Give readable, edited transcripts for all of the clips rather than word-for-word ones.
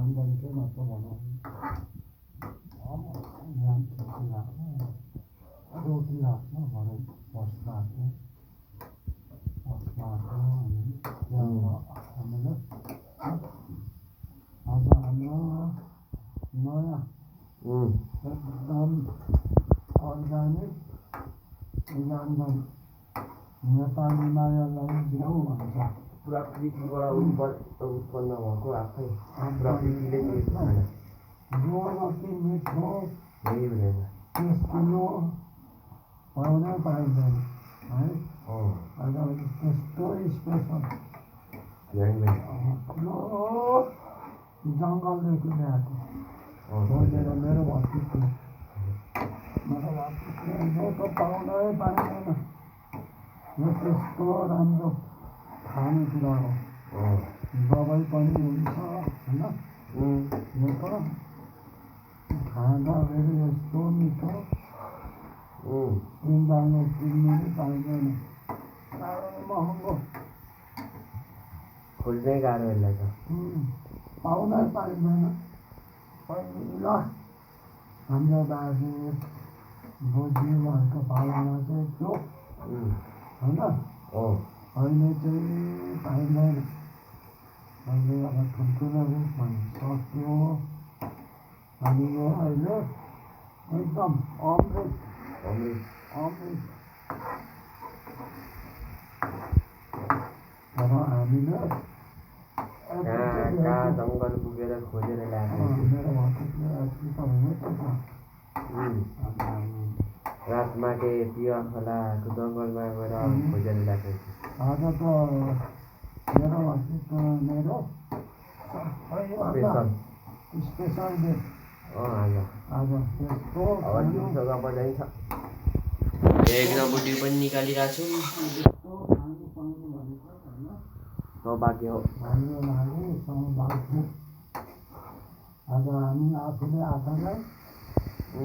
한번 끊어서 그냥 기라고 또 기라고 뭐를 버스라고 그냥 하면은 아주 안녕 뭐야 넌 organik dengan Nepali मायालाई ल्याऊ भन्छ प्रकृतिबाट उत्पन्न भएको आफै प्रकृतिले दिएको खाना जो अति मिठो यही हुँदैन त्यस किलो पाउनै पाइँदैन है त्यस्तो स्पेसल ठुलो जङ्गलदेखि ल्याएको खोजेर मेरो भक्ति यो त पाउनै पाइँदैन यो त्यस्तो राम्रो खानेकुरा हो दबाई पनि हुन्छ होइन यो त खाँदाखेरि यस्तो मिठो किन्दामा किन्नु नि पाइँदैन साह्रै महँगो खोज्नै गाह्रो यसलाई त पाउनै पाइँदैन पहिला हाम्रो बाजे बोजूहरूको पालामा चाहिँ थियो होइन अहिले चाहिँ पाइँदैन अहिले अब ठुल्ठुलो रूपमा सक्यो अनि यो अहिले एकदम अमृत तर हामीले कहाँ जङ्गल पुगेर खोजेर ल्याएको मेरो भक्तले अस्ति त रातमा के पिवा खोलाको जङ्गलमा गएर खोजेर ल्याएको आज त मेरो भक्तको मेरो स्पेसल डे आज त्यस्तो अब दिउँसोमा बजाइन्छ एकदम बुढी पनि निकालिरहेको छु सौभाग्य हो हाम्रो लागि सौभाग्य आज हामी आफूले आफूलाई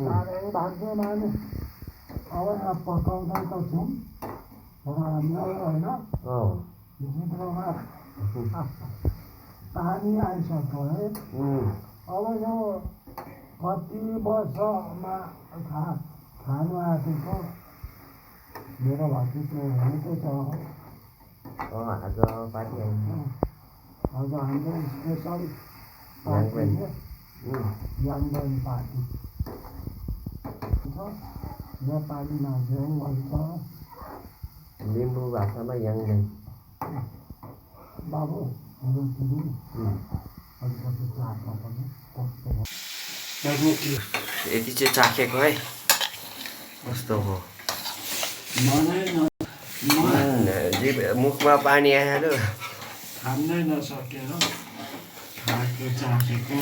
साह्रै भाग्यमानी अब यहाँ पकाउँदै त छौँ तर हामीलाई होइन जिब्रोमा पानी आइसक्यो है अब यो कति वर्षमा खानु आँटेको मेरो भतिजो हुँदै छ आज पार्टी आज हाम्रो स्पेसल पार्टी याङबेन पार्टी नेपालीमा झ्याउ भन्छ लिम्बू भाषामा याङबेन बाबु अलिकति चाख्न पनि कस्तो यति चाहिँ चाखेको है कस्तो हो मुखमा पानी आइहाल्यो खानै नसकेर खाएको चाखेको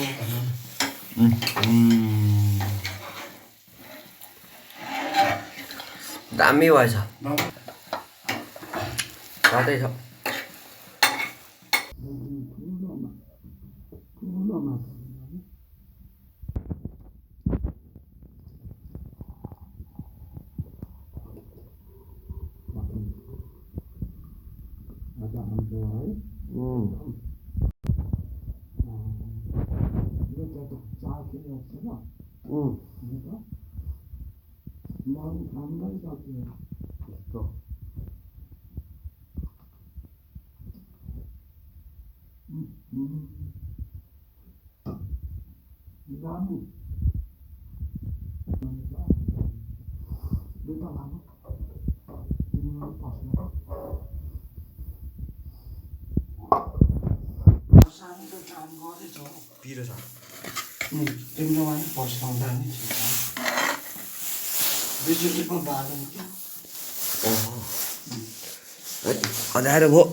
दामी भएछ कतै छ मन खाँदै सक्यो यस्तो दामी दुईटा लानु तिमीलाई पस्नु सानो काम गरेछौ पिरो छ तिम्रो पनि पस्काउँदा नि ठिक छ बिजुलीको बादल क्या अँध्यारो भयो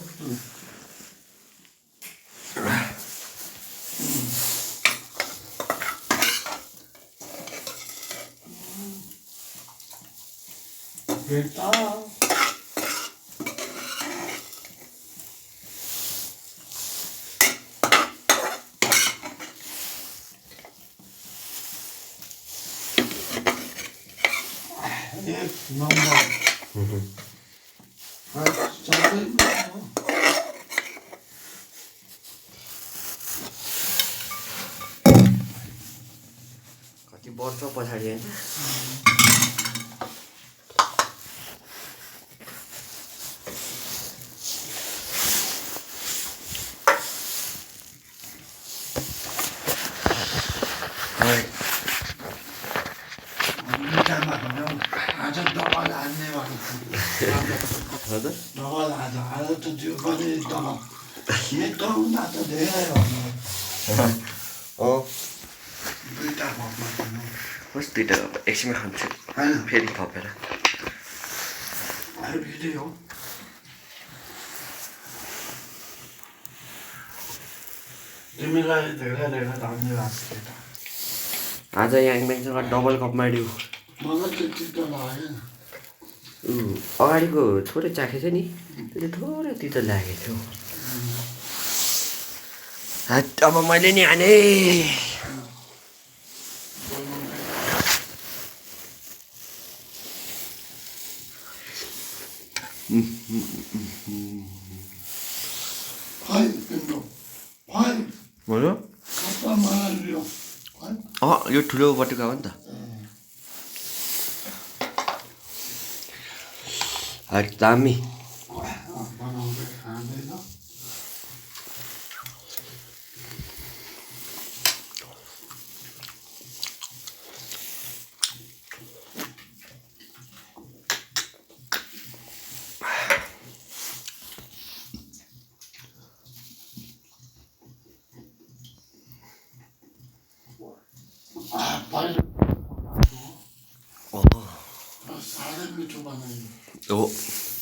बेटा एक नंबर वर्ष पछाडि होइन मिठामा भनौँ आज डबल हान्ने भएको हजुर डबल आज आज त त्यो पनि डबल मिठो हुँदा त धेरै हो दुईवटा भोकमा भनौँ होस् दुइटा एकछिनमा खान्छु होइन फेरि थपेर फेरि हो तिमीलाई धेरै धेरै धन्यवाद केटा आज याङम्याङसँग डबल कपमा डिउ मलाई त्यति त लागेन अगाडिको थोरै चाखेछ नि त्यो चाहिँ थोरै तितो लागेको थियो अब मैले नि हाने खै तिम्रो खै बोल्यो कता मलाई लियो खै यो ठुलो बटुका हो नि त दामी बनाउँदै खाँदैन पहिलो साह्रै मिठो बनाइयो हो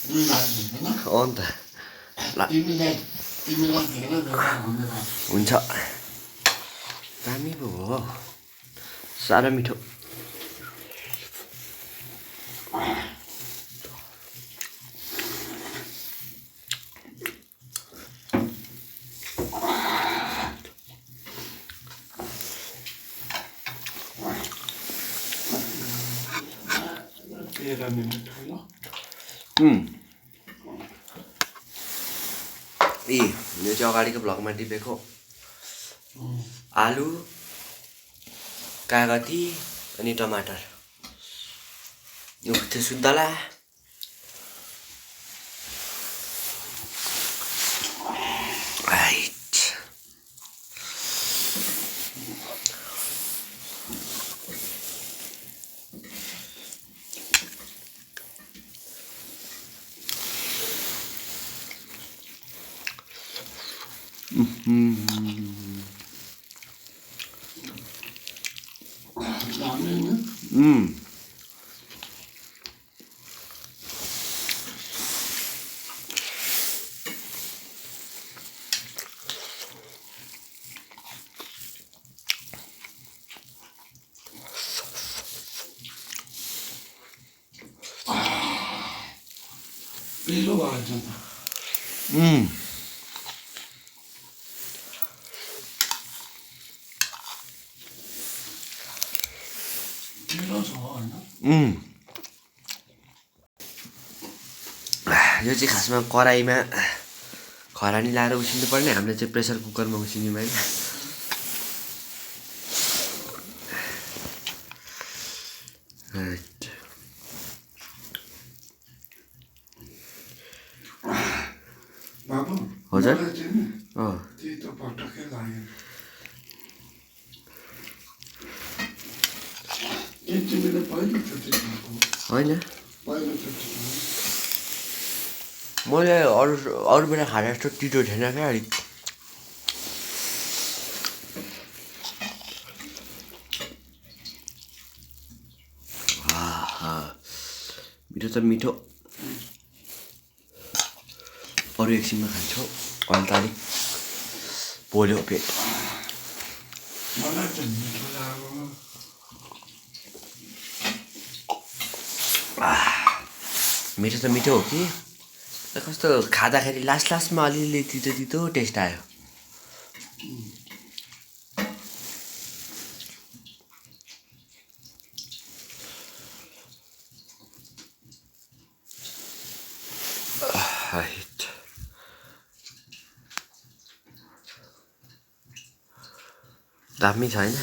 दुईलाई होइन हो नि त ल तिमीलाई धेरै धेरै धन्यवाद हुन्छ दामी पो हो साह्रो मिठो तेह्र मिनट हो ल यो चाहिँ अगाडिको भ्लगमा टिपेको आलु कागती अनि टमाटर यो थियो सुन्तला राइट दामी नि पिरो भएछ त पिरो छ होइन यो चाहिँ खासमा कराईमा खरानी लाएर उसिन्नु पर्ने हामीले चाहिँ प्रेसर कुकरमा उसिन्यौँ होइन बाबु हजुर मलाई चाहिँ नि अँ त्यही त पटक्कै लागेन ए तिमीले पहिलोचोटि खाएको होइन पहिलोचोटि मैले अरू बेला खाएर जस्तो तितो थिएन क्या अलिक मिठो त मिठो अरू एकछिनमा खान्छौ अहिले त अलिक पोल्यो पेट मलाई त मिठो लाग्यो मिठो त मिठो हो कि कस्तो खाँदाखेरि लास्टमा अलिअलि तितो तितो टेस्ट आयो दामी छ होइन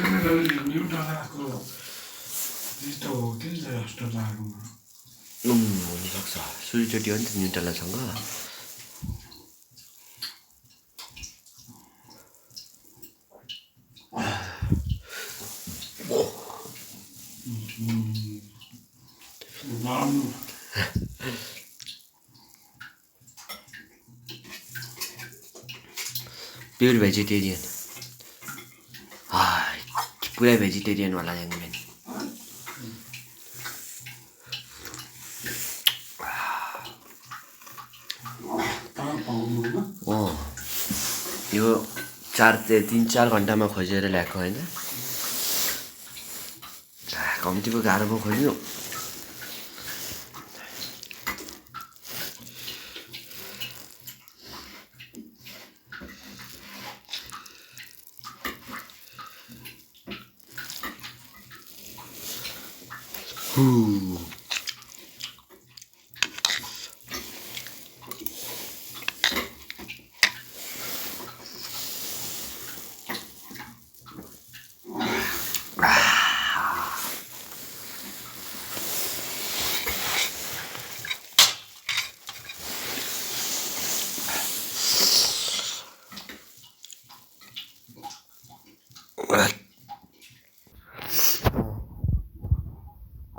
न्युट्रेलाको त्यस्तो हो कि जस्तो लाग्यो हुनसक्छ सुलीचोटि हो नि त न्युट्रेलासँग प्योर भेजिटेरियन पुरै भेजिटेरियन वाला याङमेन यो 3-4 घन्टामा खोजेर ल्याएको होइन कम्ती पो गाह्रो पो खोज्नु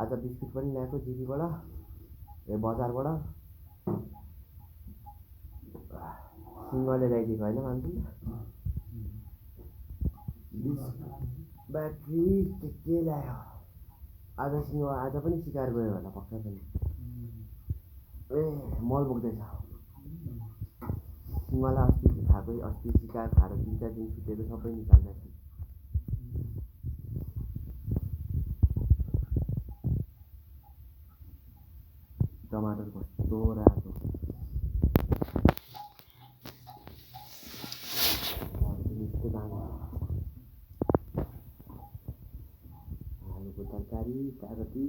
आज बिस्कुट पनि ल्याएको जिरीबाट बजारबाट सिङ्गले ल्याइदिएको होइन मान्छे ब्याट्री के ल्यायो आज पनि सिकार गयो होला पक्का पनि मल बोक्दैछ सिङ्गला अस्ति सिकार खाएर 3-4 दिन छुटेको सबै निकाल्दैछ टमाटर कस्तो रातो आलुको तरकारी कागती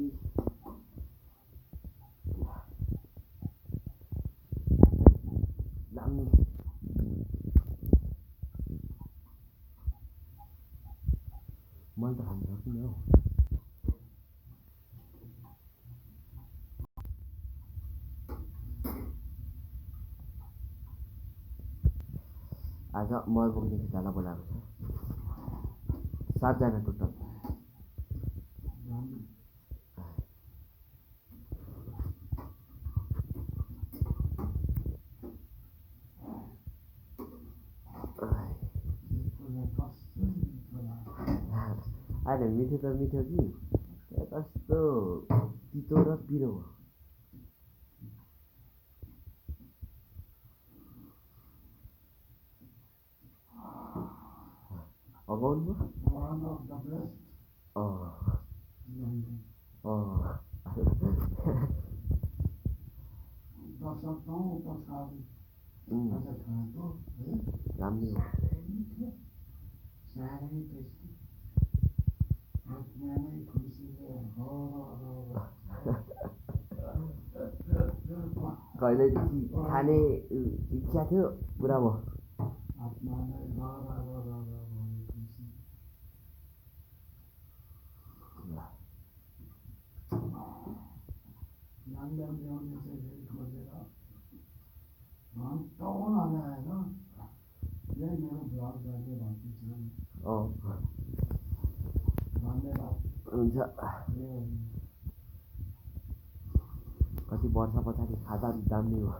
दामी मैले त खानु सक्दिनँ हौ आज मल बोक्ने खेताला बोलाएको छ 7 जना टोटल अहिले मिठो त मिठो कि कस्तो तितो र पिरो अगाउनु राम्रो कहिले खाने इच्छा थियो पुरा भयो हुन्छ कति वर्ष पछाडि खाँदा दामी हो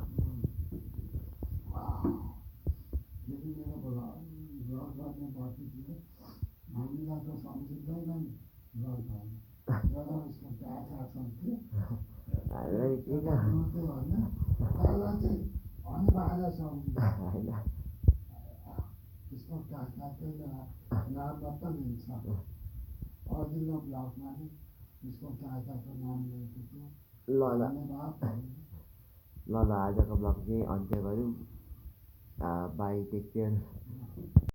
ल आजको ब्लग चाहिँ अन्त्य गरौँ बाई टेक केयर